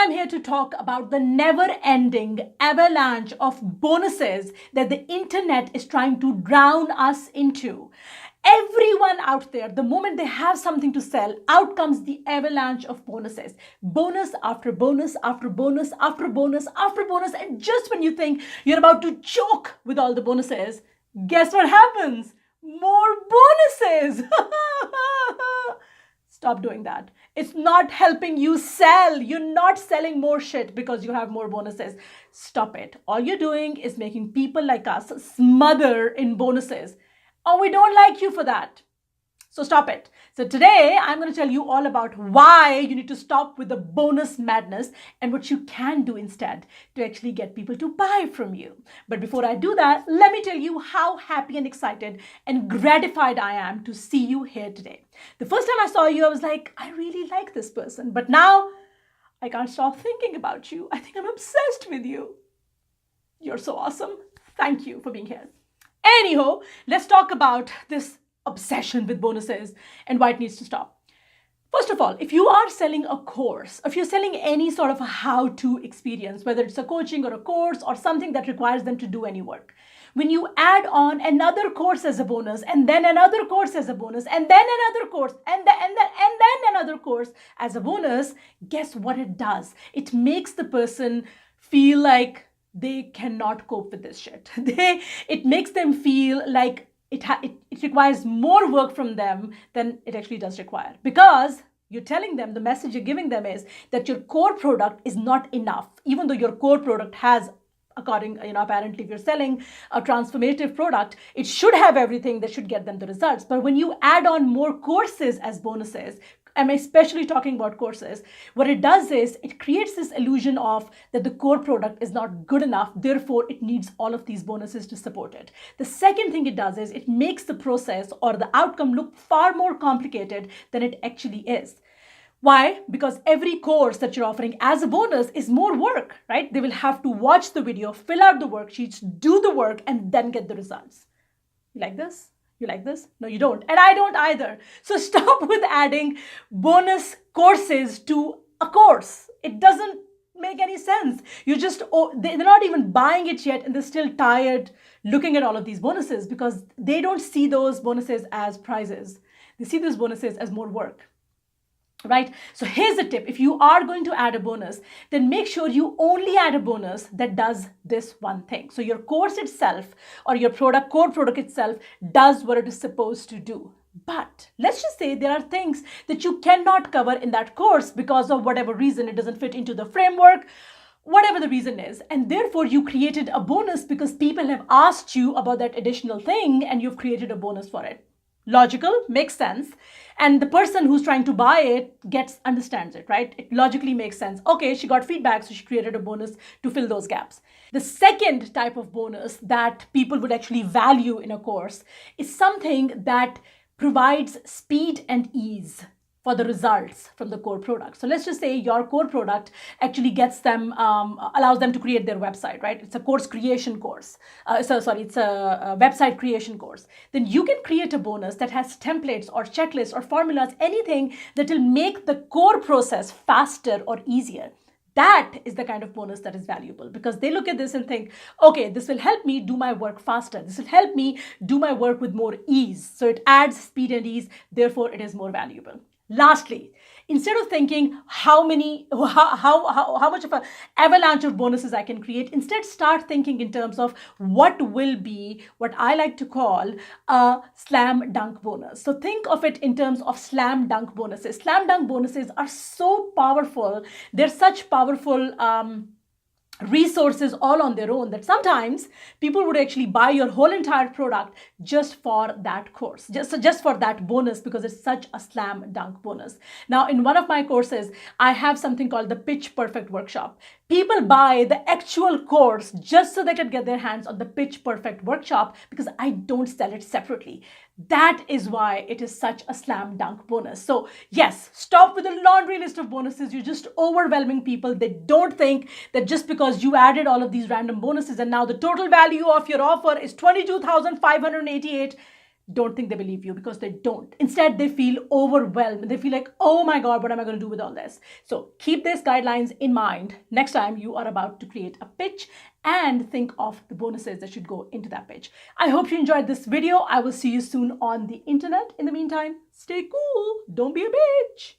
I'm here to talk about the never-ending avalanche of bonuses that the internet is trying to drown us into. Everyone out there, the moment they have something to sell, out comes the avalanche of bonuses. Bonus after bonus after bonus after bonus after bonus. And just when you think you're about to choke with all the bonuses, guess what happens? More bonuses. Stop doing that. It's not helping you sell. You're not selling more shit because you have more bonuses. Stop it. All you're doing is making people like us smother in bonuses. Oh, we don't like you for that. So stop it. So today I'm going to tell you all about why you need to stop with the bonus madness and what you can do instead to actually get people to buy from you. But before I do that, let me tell you how happy and excited and gratified I am to see you here today. The first time I saw you, I was like, I really like this person. But now I can't stop thinking about you. I think I'm obsessed with you. You're so awesome. Thank you for being here. Anyhow, let's talk about this obsession with bonuses and why it needs to stop. First of all, if you are selling a course, if you're selling any sort of a how-to experience, whether it's a coaching or a course or something that requires them to do any work, when you add on another course as a bonus and then another course as a bonus and then another course and then another course as a bonus, guess what it does? It makes the person feel like they cannot cope with this shit. It makes them feel like it requires more work from them than it actually does require. Because you're telling them, the message you're giving them is that your core product is not enough. Even though your core product has, apparently if you're selling a transformative product, it should have everything that should get them the results. But when you add on more courses as bonuses, I'm especially talking about courses, what it does is it creates this illusion of that the core product is not good enough, therefore it needs all of these bonuses to support it. The second thing it does is it makes the process or the outcome look far more complicated than it actually is. Why? Because every course that you're offering as a bonus is more work, right? They will have to watch the video, fill out the worksheets, do the work, and then get the results. You like this? You like this? No, you don't. And I don't either. So stop with adding bonus courses to a course. It doesn't make any sense. They're not even buying it yet and they're still tired looking at all of these bonuses because they don't see those bonuses as prizes. They see those bonuses as more work. Right? So here's the tip. If you are going to add a bonus, then make sure you only add a bonus that does this one thing. So your course itself or your core product itself does what it is supposed to do. But let's just say there are things that you cannot cover in that course because of whatever reason it doesn't fit into the framework, whatever the reason is. And therefore you created a bonus because people have asked you about that additional thing and you've created a bonus for it. Logical, makes sense. And the person who's trying to buy it understands it, right? It logically makes sense. Okay, she got feedback, so she created a bonus to fill those gaps. The second type of bonus that people would actually value in a course is something that provides speed and ease for the results from the core product. So let's just say your core product actually gets them, allows them to create their website, right? It's a course creation course. It's a website creation course. Then you can create a bonus that has templates or checklists or formulas, anything that will make the core process faster or easier. That is the kind of bonus that is valuable because they look at this and think, okay, this will help me do my work faster. This will help me do my work with more ease. So it adds speed and ease. Therefore, it is more valuable. Lastly, instead of thinking how much of an avalanche of bonuses I can create, instead start thinking in terms of what will be what I like to call a slam dunk bonus. So think of it in terms of slam dunk bonuses. Slam dunk bonuses are so powerful. They're such powerful resources all on their own that sometimes people would actually buy your whole entire product just for that course, just for that bonus because it's such a slam dunk bonus. Now, in one of my courses, I have something called the Pitch Perfect Workshop. People buy the actual course just so they can get their hands on the Pitch Perfect Workshop because I don't sell it separately. That is why it is such a slam dunk bonus. So yes, stop with the laundry list of bonuses. You're just overwhelming people. They don't think that just because you added all of these random bonuses and now the total value of your offer is $22,588, don't think they believe you, because they don't. Instead, they feel overwhelmed. They feel like, oh my God, what am I going to do with all this? So keep these guidelines in mind next time you are about to create a pitch, and think of the bonuses that should go into that pitch. I hope you enjoyed this video. I will see you soon on the internet. In the meantime, stay cool. Don't be a bitch.